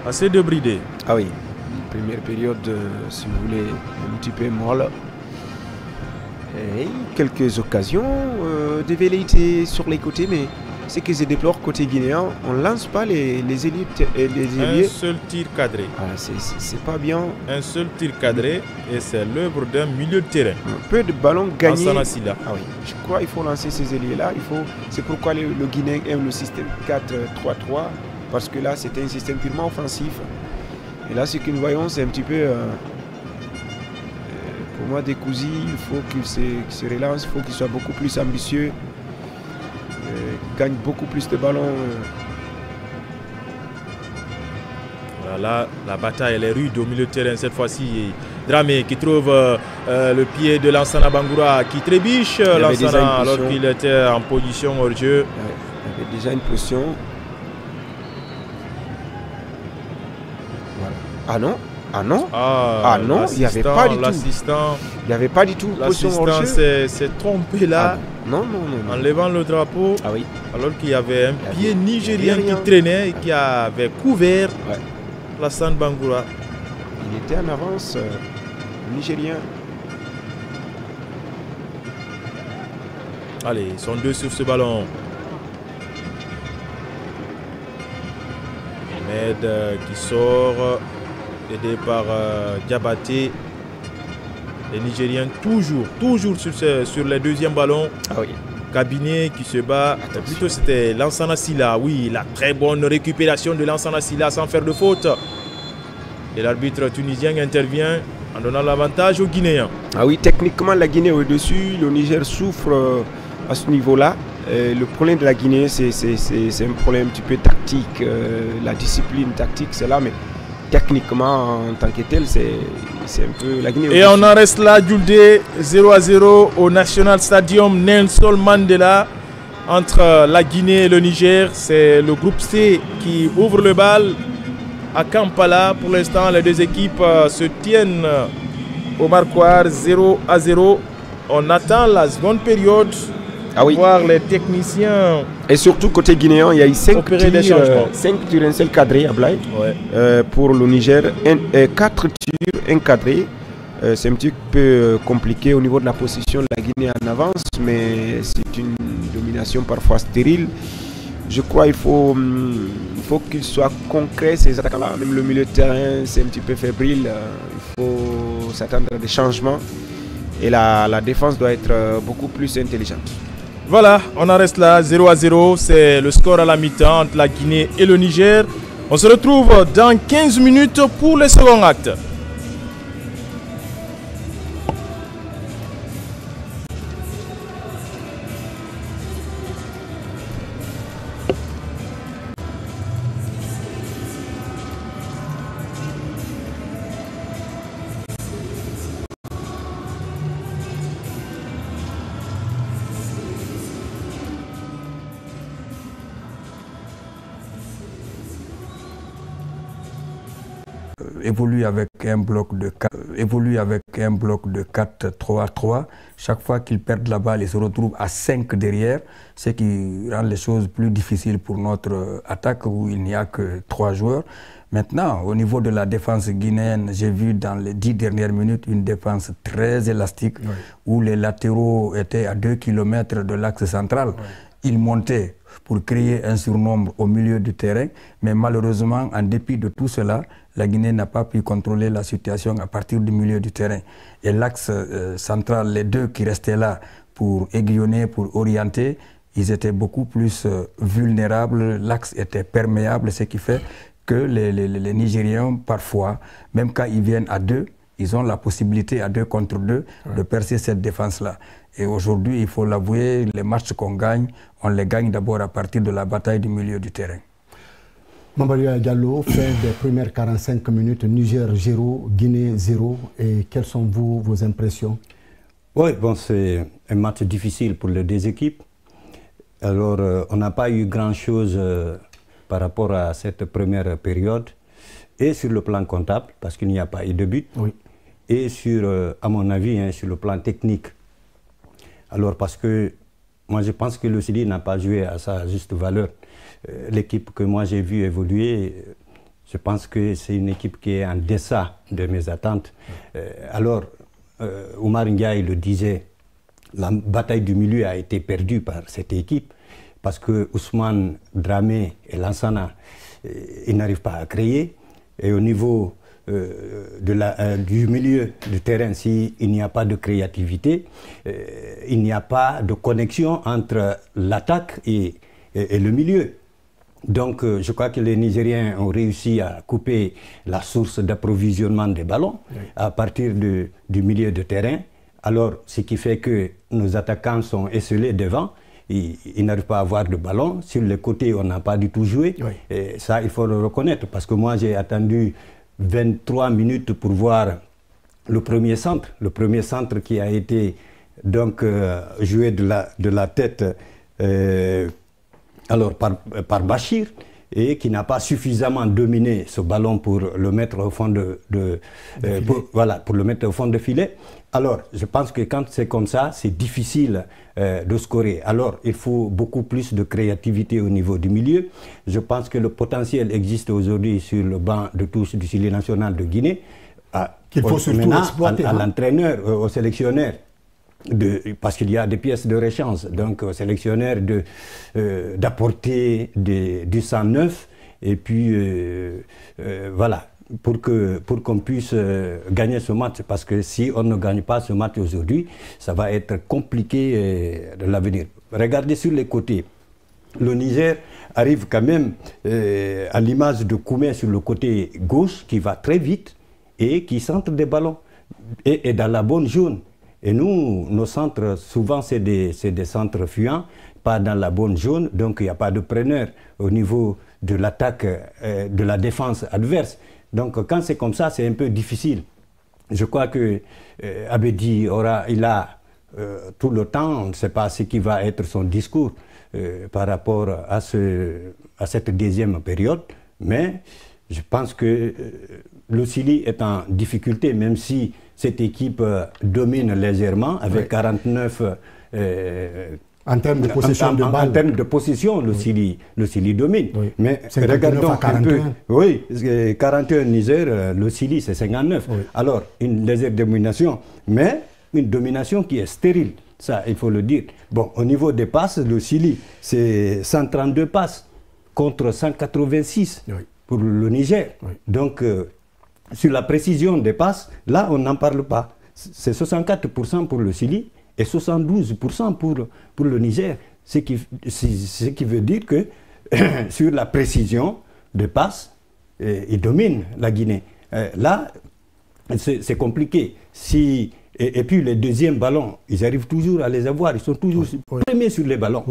assez débridée. Ah oui, une première période, si vous voulez, un petit peu molle. Et quelques occasions de velléité sur les côtés, mais ce que je déplore côté guinéen, on ne lance pas les élites et les ailiers. Un seul tir cadré. Ah, c'est pas bien. Un seul tir cadré et c'est l'œuvre d'un milieu de terrain. Un peu de ballon gagné. Ah oui, je crois qu'il faut lancer ces ailiers-là. C'est pourquoi le Guinéen aime le système 4-3-3, parce que là, c'était un système purement offensif. Et là, ce que nous voyons, c'est un petit peu... pour moi, Dekouzi, il faut qu'il se relance, il faut qu'il soit beaucoup plus ambitieux. Gagne beaucoup plus de ballons. Voilà, la bataille elle est rude au milieu de terrain cette fois-ci. Dramé qui trouve le pied de Lansana Bangoura qui trébiche Lansana alors qu'il était en position hors jeu. Il y avait déjà une pression. Voilà. Ah non, il n'y avait pas du tout. L'assistant. Il n'y avait pas du tout. L'assistant s'est trompé là. Non. En levant le drapeau. Ah oui. Alors qu'il y avait un pied nigérien qui traînait et qui avait couvert Lansana Bangoura. Il était en avance, nigérien. Allez, ils sont deux sur ce ballon. Ahmed qui sort, aidé par Diabaté. Les Nigériens toujours sur les deuxièmes ballons. Ah oui. Cabinet qui se bat. Plutôt c'était Lansana Silla. Oui, la très bonne récupération de Lansana Silla sans faire de faute. Et l'arbitre tunisien intervient en donnant l'avantage aux Guinéens. Ah oui, techniquement la Guinée est au-dessus. Le Niger souffre à ce niveau-là. Le problème de la Guinée, c'est un problème un petit peu tactique. La discipline tactique, c'est là, mais techniquement, en tant que tel, c'est un peu la Guinée. Et on en reste là, Djouldé, 0-0 au National Stadium Nelson Mandela entre la Guinée et le Niger. C'est le groupe C qui ouvre le bal à Kampala. Pour l'instant, les deux équipes se tiennent au marquoir 0-0. On attend la seconde période. Ah oui. Voir les techniciens. Et surtout côté guinéen, il y a eu 5 tirs, un seul cadré à Blaye. Ouais. Pour le Niger, 4 tirs, un cadré. C'est un petit peu compliqué au niveau de la position. La Guinée en avance, mais c'est une domination parfois stérile. Je crois qu'il faut qu'ils soient concrets, ces attaquants-là. Même le milieu de terrain, c'est un petit peu fébrile. Il faut s'attendre à des changements. Et la défense doit être beaucoup plus intelligente. Voilà, on en reste là, 0-0, c'est le score à la mi-temps entre la Guinée et le Niger. On se retrouve dans 15 minutes pour le second acte. Évolue avec un bloc de 4-3-3. Chaque fois qu'ils perdent la balle, ils se retrouvent à 5 derrière, ce qui rend les choses plus difficiles pour notre attaque où il n'y a que 3 joueurs. Maintenant, au niveau de la défense guinéenne, j'ai vu dans les 10 dernières minutes une défense très élastique, oui, où les latéraux étaient à 2 km de l'axe central. Oui. Ils montaient pour créer un surnombre au milieu du terrain, mais malheureusement, en dépit de tout cela, la Guinée n'a pas pu contrôler la situation à partir du milieu du terrain. Et l'axe central, les deux qui restaient là pour aiguillonner, pour orienter, ils étaient beaucoup plus vulnérables, l'axe était perméable, ce qui fait que les Nigériens, parfois, même quand ils viennent à 2, ils ont la possibilité à 2 contre 2 de percer cette défense-là. Et aujourd'hui, il faut l'avouer, les matchs qu'on gagne, on les gagne d'abord à partir de la bataille du milieu du terrain. Mamadou Diallo, fin des premières 45 minutes, Niger 0, Guinée 0. Et quelles sont vos impressions? Oui, bon, c'est un match difficile pour les deux équipes. Alors, on n'a pas eu grand-chose par rapport à cette première période. Et sur le plan comptable, parce qu'il n'y a pas eu de but. Oui. Et sur, à mon avis, sur le plan technique. Alors, parce que moi, je pense que le Sidi n'a pas joué à sa juste valeur. L'équipe que moi j'ai vue évoluer, je pense que c'est une équipe qui est en deçà de mes attentes. Alors, Oumar Ndiaye le disait, la bataille du milieu a été perdue par cette équipe parce que Ousmane Dramé et Lansana, ils n'arrivent pas à créer. Et au niveau du milieu du terrain, s'il n'y a pas de créativité, il n'y a pas de connexion entre l'attaque et le milieu. Donc, je crois que les Nigériens ont réussi à couper la source d'approvisionnement des ballons à partir du milieu de terrain. Alors, ce qui fait que nos attaquants sont esselés devant, ils n'arrivent pas à avoir de ballon. Sur les côtés, on n'a pas du tout joué. Oui. Et ça, il faut le reconnaître, parce que moi, j'ai attendu 23 minutes pour voir le premier centre qui a été donc joué de la tête alors par Bachir, et qui n'a pas suffisamment dominé ce ballon pour le mettre au fond pour le mettre au fond de filet. Alors, je pense que quand c'est comme ça, c'est difficile de scorer. Alors, il faut beaucoup plus de créativité au niveau du milieu. Je pense que le potentiel existe aujourd'hui sur le banc de touche du Syli national de Guinée. Qu'il faut surtout exploiter. À l'entraîneur, au sélectionneur, parce qu'il y a des pièces de rechange, donc au sélectionneur d'apporter du sang neuf, et puis voilà, pour qu'on puisse gagner ce match, parce que si on ne gagne pas ce match aujourd'hui, ça va être compliqué de l'avenir. Regardez sur les côtés. Le Niger arrive quand même à l'image de Koumé sur le côté gauche, qui va très vite et qui centre des ballons, et dans la bonne zone. Et nous, nos centres, souvent c'est des centres fuyants, pas dans la bonne zone, donc il n'y a pas de preneur au niveau de l'attaque, de la défense adverse. Donc quand c'est comme ça, c'est un peu difficile. Je crois que Abedi il a tout le temps, on ne sait pas ce qui va être son discours par rapport à cette deuxième période, mais je pense que le Chili est en difficulté, même si cette équipe domine légèrement, avec 49... en termes de possession de balle. En termes de possession, le Chili domine. Oui. Mais regardons un peu. Oui, 41 Niger, le Chili c'est 59. Oui. Alors, une légère domination, mais une domination qui est stérile. Ça, il faut le dire. Bon, au niveau des passes, le Chili, c'est 132 passes contre 186 pour le Niger. Oui. Donc, sur la précision des passes, là, on n'en parle pas. C'est 64% pour le Chili et 72% pour le Niger. Ce qui veut dire que sur la précision des passes, ils dominent la Guinée. Là, c'est compliqué. Et puis les deuxièmes ballons, ils arrivent toujours à les avoir. Ils sont toujours premiers sur les ballons.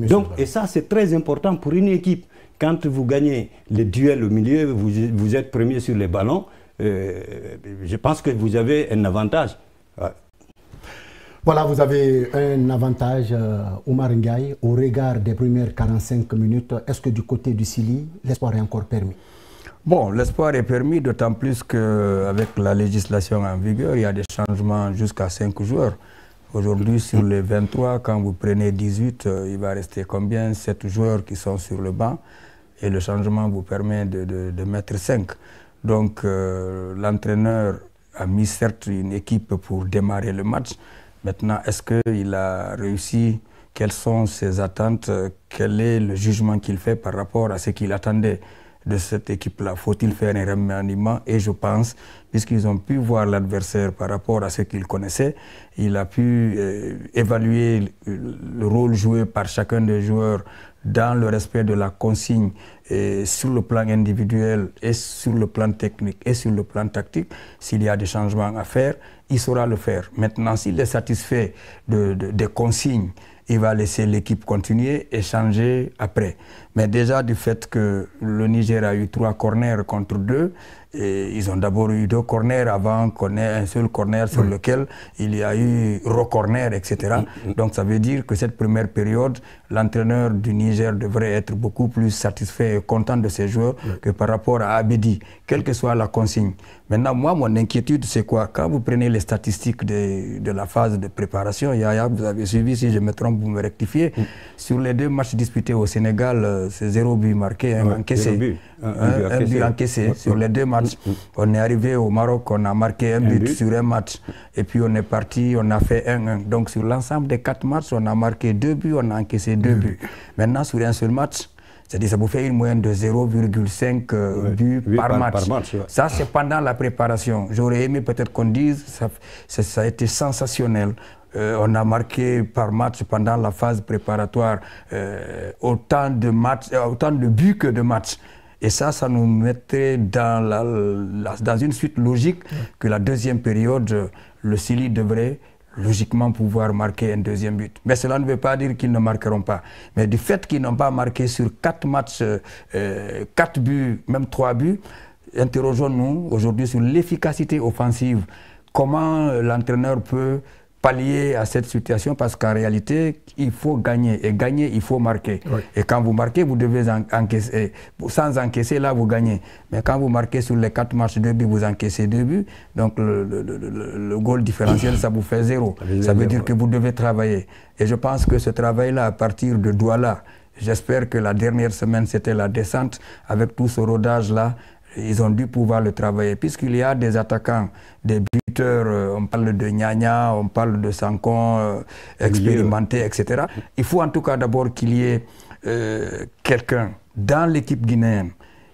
Donc, et ça, c'est très important pour une équipe. Quand vous gagnez les duels au milieu, vous êtes premier sur les ballons. Je pense que vous avez un avantage. Ouais. Voilà, vous avez un avantage, Oumar Ndiaye, au regard des premières 45 minutes. Est-ce que du côté du Chili, l'espoir est encore permis? Bon, l'espoir est permis, d'autant plus qu'avec la législation en vigueur, il y a des changements jusqu'à 5 joueurs. Aujourd'hui, sur les 23, quand vous prenez 18, il va rester combien? 7 joueurs qui sont sur le banc. Et le changement vous permet de mettre 5. Donc, l'entraîneur a mis certes une équipe pour démarrer le match. Maintenant, est-ce qu'il a réussi? Quelles sont ses attentes? Quel est le jugement qu'il fait par rapport à ce qu'il attendait de cette équipe-là? Faut-il faire un remaniement? Et je pense, puisqu'ils ont pu voir l'adversaire par rapport à ce qu'ils connaissaient, il a pu évaluer le rôle joué par chacun des joueurs dans le respect de la consigne, et sur le plan individuel et sur le plan technique et sur le plan tactique. S'il y a des changements à faire, il saura le faire. Maintenant, s'il est satisfait des consignes, il va laisser l'équipe continuer et changer après. Mais déjà, du fait que le Niger a eu 3 corners contre 2, et ils ont d'abord eu 2 corners avant qu'on ait un seul corner sur lequel il y a eu re-corner, etc. Donc ça veut dire que cette première période, l'entraîneur du Niger devrait être beaucoup plus satisfait et content de ses joueurs que par rapport à Abedi, quelle que soit la consigne. Maintenant, moi, mon inquiétude, c'est quoi? Quand vous prenez les statistiques de la phase de préparation, Yaya, vous avez suivi, si je me trompe, vous me rectifiez, sur les 2 matchs disputés au Sénégal, c'est 0 but marqué, encaissé. Un but encaissé sur les 2 matchs. On est arrivé au Maroc, on a marqué un but sur un match. Et puis on est parti, on a fait 1-1. Donc sur l'ensemble des 4 matchs, on a marqué 2 buts, on a encaissé 2 buts. Maintenant, sur un seul match, c'est-à-dire ça vous fait une moyenne de 0,5 buts par match. Ça, c'est pendant la préparation. J'aurais aimé peut-être qu'on dise ça a été sensationnel. On a marqué par match pendant la phase préparatoire autant de buts que de matchs. Et ça nous mettrait dans une suite logique que la deuxième période, le Chili devrait logiquement pouvoir marquer un deuxième but. Mais cela ne veut pas dire qu'ils ne marqueront pas. Mais du fait qu'ils n'ont pas marqué sur 4 matchs, 4 buts, même 3 buts, interrogeons-nous aujourd'hui sur l'efficacité offensive. Comment l'entraîneur peut pallier à cette situation, parce qu'en réalité, il faut gagner. Et gagner, il faut marquer. Oui. Et quand vous marquez, vous devez encaisser. Sans encaisser, là, vous gagnez. Mais quand vous marquez sur les 4 matchs 2 buts, vous encaissez 2 buts. Donc, le goal différentiel, ça vous fait 0. Ça veut dire que vous devez travailler. Et je pense que ce travail-là, à partir de Douala, j'espère que la dernière semaine, c'était la descente. Avec tout ce rodage-là, ils ont dû pouvoir le travailler. Puisqu'il y a des attaquants, des buteurs, buteurs, on parle de Nyanya, on parle de Sankon, expérimenté, etc. Il faut en tout cas d'abord qu'il y ait quelqu'un dans l'équipe guinéenne.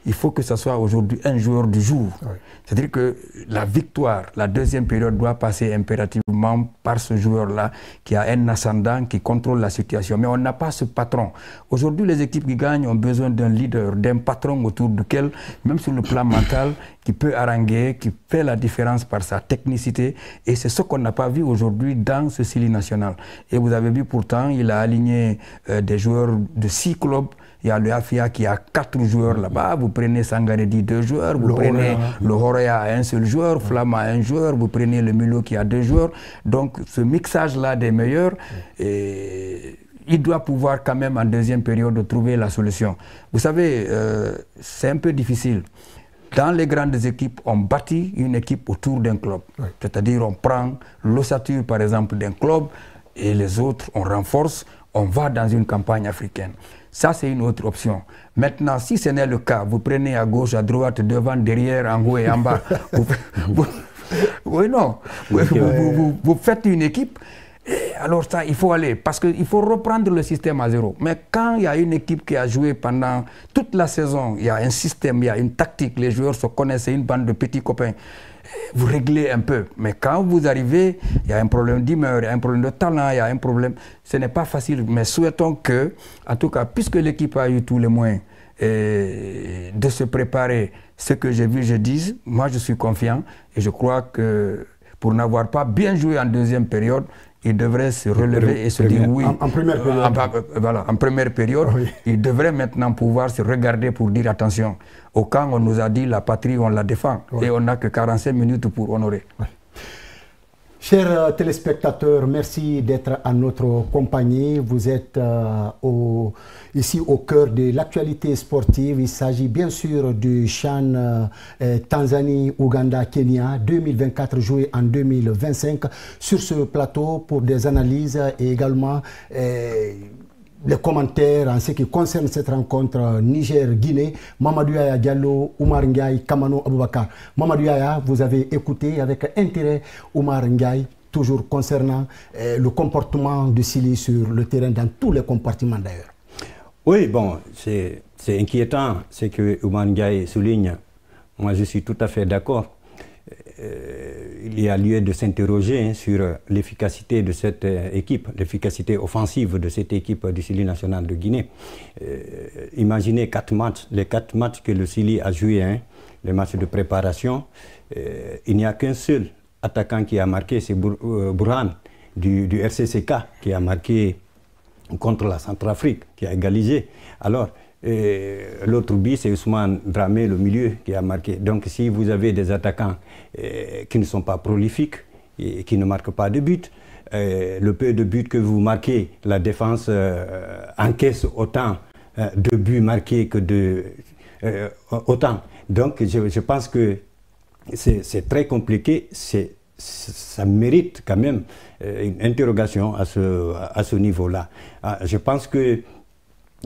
Il faut que ce soit aujourd'hui un joueur du jour. Oui. C'est-à-dire que la victoire, la deuxième période doit passer impérativement par ce joueur-là qui a un ascendant, qui contrôle la situation. Mais on n'a pas ce patron. Aujourd'hui, les équipes qui gagnent ont besoin d'un leader, d'un patron autour duquel, même sur le plan mental, qui peut haranguer, qui fait la différence par sa technicité. Et c'est ce qu'on n'a pas vu aujourd'hui dans ce Sili national. Et vous avez vu pourtant, il a aligné des joueurs de 6 clubs. Il y a le Afia qui a 4 joueurs là-bas. Vous prenez Sangaredi 2 joueurs. Vous prenez le Horea à un seul joueur. Flamma à 1 joueur. Vous prenez le Milo qui a 2 joueurs. Donc ce mixage-là des meilleurs, il doit pouvoir quand même en deuxième période trouver la solution. Vous savez, c'est un peu difficile. Dans les grandes équipes, on bâtit une équipe autour d'un club. Oui. C'est-à-dire on prend l'ossature par exemple d'un club et les autres on renforce, on va dans une campagne africaine. Ça, c'est une autre option. Maintenant, si ce n'est le cas, vous prenez à gauche, à droite, devant, derrière, en haut et en bas. Oui, non. Vous faites une équipe, et alors ça, il faut aller. Parce qu'il faut reprendre le système à zéro. Mais quand il y a une équipe qui a joué pendant toute la saison, il y a un système, il y a une tactique, les joueurs se connaissent, c'est une bande de petits copains. Vous réglez un peu. Mais quand vous arrivez, il y a un problème d'humeur, il y a un problème de talent, il y a un problème. Ce n'est pas facile. Mais souhaitons que, en tout cas, puisque l'équipe a eu tous les moyens de se préparer, ce que j'ai vu, je dis, moi je suis confiant et je crois que pour n'avoir pas bien joué en deuxième période, il devrait se relever et se dire oui. En première période. Voilà, en première période, oui. Il devrait maintenant pouvoir se regarder pour dire attention. Au camp, on nous a dit la patrie, on la défend. Oui. Et on n'a que 45 minutes pour honorer. Oui. Chers téléspectateurs, merci d'être à notre compagnie. Vous êtes ici au cœur de l'actualité sportive. Il s'agit bien sûr du CHAN Tanzanie, Ouganda, Kenya 2024 joué en 2025. Sur ce plateau pour des analyses et également les commentaires en ce qui concerne cette rencontre Niger-Guinée, Mamadou Yaya Diallo, Oumar Ndiaye, Kamano Aboubakar. Mamadou Yaya, vous avez écouté avec intérêt Oumar Ndiaye, toujours concernant le comportement de Sili sur le terrain, dans tous les compartiments d'ailleurs. Oui, bon, c'est inquiétant ce que Oumar Ndiaye souligne. Moi, je suis tout à fait d'accord. Il y a lieu de s'interroger sur l'efficacité de cette équipe, l'efficacité offensive de cette équipe du Sili national de Guinée. Imaginez 4 matchs, les 4 matchs que le Sili a joués, les matchs de préparation. Il n'y a qu'un seul attaquant qui a marqué, c'est Burhan du RCCK, qui a marqué contre la Centrafrique, qui a égalisé. Alors, l'autre but, c'est Ousmane Dramé, le milieu, qui a marqué. Donc, si vous avez des attaquants qui ne sont pas prolifiques et qui ne marquent pas de but, le peu de buts que vous marquez, la défense encaisse autant de buts marqués que de... autant. Donc, je pense que c'est très compliqué. Ça mérite quand même une interrogation à ce niveau-là. Je pense que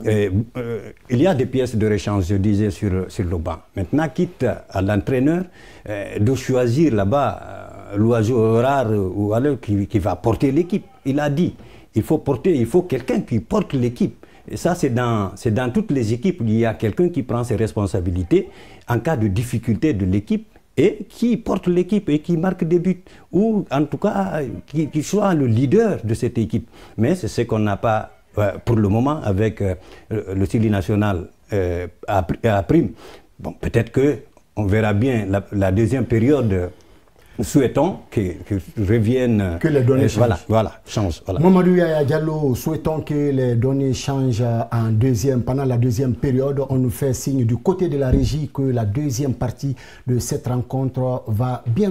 il y a des pièces de rechange, je disais, sur le banc. Maintenant, quitte à l'entraîneur de choisir là-bas l'oiseau rare ou alors qui va porter l'équipe. Il a dit, il faut quelqu'un qui porte l'équipe. Et ça, c'est dans toutes les équipes, il y a quelqu'un qui prend ses responsabilités en cas de difficulté de l'équipe et qui porte l'équipe et qui marque des buts. Ou en tout cas, qui soit le leader de cette équipe. Mais c'est ce qu'on n'a pas pour le moment avec le Sili national à prime. Bon, peut-être qu'on verra bien la deuxième période. Souhaitons que reviennent... Que les données changent. Voilà, changent. Voilà. Mamadou Yaya Diallo, souhaitons que les données changent pendant la deuxième période. On nous fait signe du côté de la régie que la deuxième partie de cette rencontre va bien.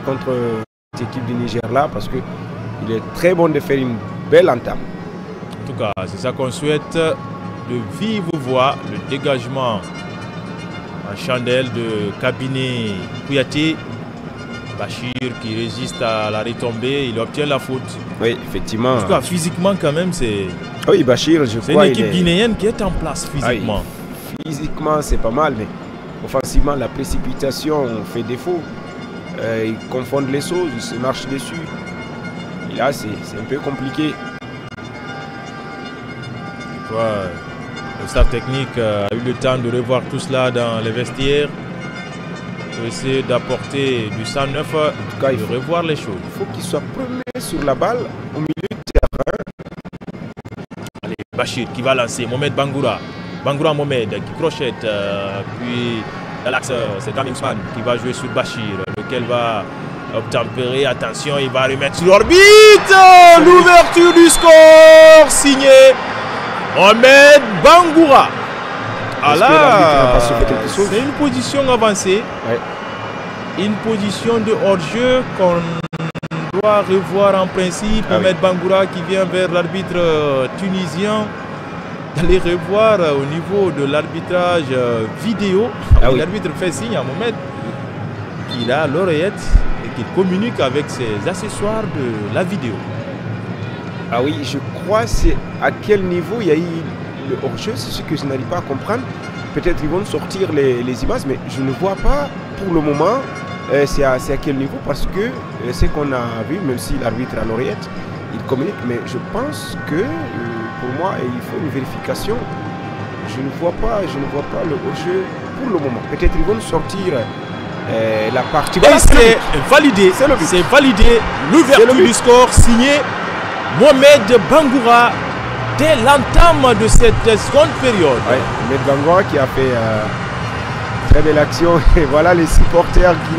Contre cette équipe du Niger là, parce qu'il est très bon de faire une belle entame. En tout cas, c'est ça qu'on souhaite. de vive voix le dégagement en chandelle de Cabinet Kouyaté. Bachir qui résiste à la retombée, il obtient la faute. Oui, effectivement. En tout cas, physiquement quand même, c'est... Oui, Bachir, je crois... C'est une équipe guinéenne qui est en place physiquement. Physiquement, c'est pas mal, mais offensivement, la précipitation fait défaut. Ils confondent les choses, ils se marchent dessus. Et là, c'est un peu compliqué. Le staff technique a eu le temps de revoir tout cela dans les vestiaires. Pour essayer d'apporter du sang neuf, en tout cas, il faut revoir les choses. Il faut qu'il soit premier sur la balle au milieu du terrain. Allez, Bachir qui va lancer, Mohamed Bangoura. Bangoura Mohamed qui crochette, puis dans l'axe, c'est Kamil Ousmane qui va jouer sur Bachir, lequel va obtempérer. Attention, il va remettre sur l'orbite. L'ouverture du score signée Mohamed Bangoura. Ah là, c'est une position avancée, une position de hors-jeu qu'on doit revoir en principe. Mohamed Bangoura qui vient vers l'arbitre tunisien, d'aller revoir au niveau de l'arbitrage vidéo. L'arbitre fait signe à Mohamed qu'il a l'oreillette et qu'il communique avec ses accessoires de la vidéo. Ah oui, je crois c'est à quel niveau il y a eu le hors-jeu, c'est ce que je n'arrive pas à comprendre. Peut-être ils vont sortir les images, mais je ne vois pas pour le moment c'est à quel niveau, parce que ce qu'on a vu, même si l'arbitre a l'oreillette, il communique, mais je pense que pour moi il faut une vérification. Je ne vois pas le hors-jeu pour le moment. Peut-être ils vont sortir la partie. Et c'est validé, c'est validé. L'ouverture du score signée Mohamed Bangoura dès l'entame de cette seconde période. Mohamed Bangoura qui a fait très belle action. Et voilà les supporters qui